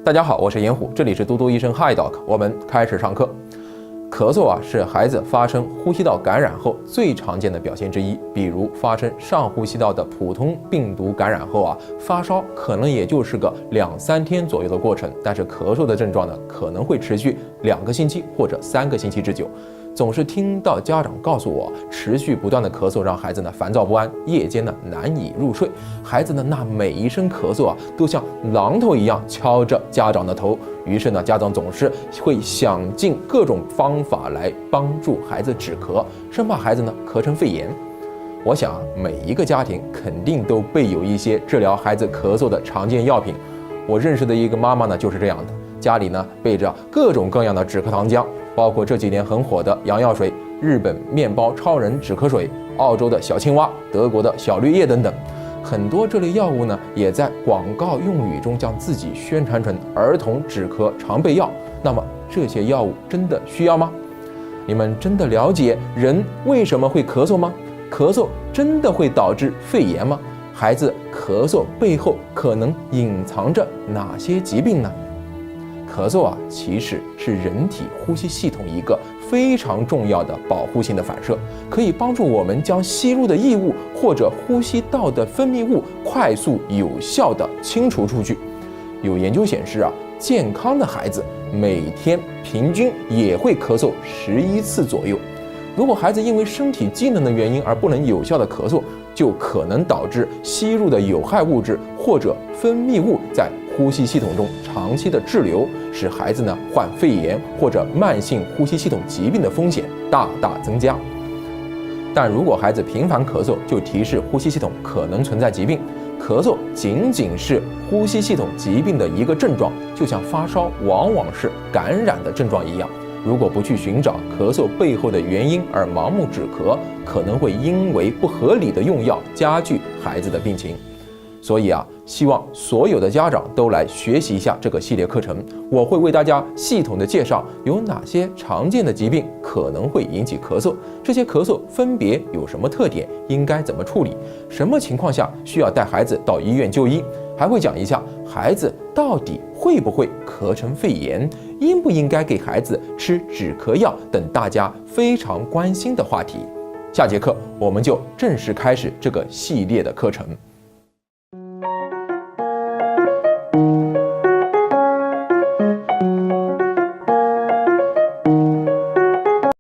大家好，我是严虎，这里是嘟嘟医生 Hi Doc， 我们开始上课。咳嗽是孩子发生呼吸道感染后最常见的表现之一。比如发生上呼吸道的普通病毒感染后发烧可能也就是个2-3天左右的过程，但是咳嗽的症状呢，可能会持续2个星期或者3个星期之久。总是听到家长告诉我，持续不断的咳嗽让孩子呢烦躁不安，夜间呢难以入睡。孩子呢那每一声咳嗽都像榔头一样敲着家长的头。于是呢，家长总是会想尽各种方法来帮助孩子止咳，生怕孩子呢咳成肺炎。我想每一个家庭肯定都备有一些治疗孩子咳嗽的常见药品。我认识的一个妈妈呢就是这样的，家里呢备着各种各样的止咳糖浆，包括这几年很火的羊药水、日本面包超人止咳水、澳洲的小青蛙、德国的小绿叶等等。很多这类药物呢，也在广告用语中将自己宣传成儿童止咳常备药。那么这些药物真的需要吗？你们真的了解人为什么会咳嗽吗？咳嗽真的会导致肺炎吗？孩子咳嗽背后可能隐藏着哪些疾病呢？咳嗽其实是人体呼吸系统一个非常重要的保护性的反射，可以帮助我们将吸入的异物或者呼吸道的分泌物快速有效地清除出去。有研究显示健康的孩子每天平均也会咳嗽11次左右。如果孩子因为身体机能的原因而不能有效的咳嗽，就可能导致吸入的有害物质或者分泌物在呼吸系统中长期的滞留，使孩子呢患肺炎或者慢性呼吸系统疾病的风险大大增加。但如果孩子频繁咳嗽，就提示呼吸系统可能存在疾病。咳嗽仅仅是呼吸系统疾病的一个症状，就像发烧往往是感染的症状一样。如果不去寻找咳嗽背后的原因而盲目止咳，可能会因为不合理的用药加剧孩子的病情。所以希望所有的家长都来学习一下这个系列课程。我会为大家系统的介绍有哪些常见的疾病可能会引起咳嗽，这些咳嗽分别有什么特点，应该怎么处理，什么情况下需要带孩子到医院就医，还会讲一下孩子到底会不会咳成肺炎，应不应该给孩子吃止咳药等大家非常关心的话题。下节课我们就正式开始这个系列的课程。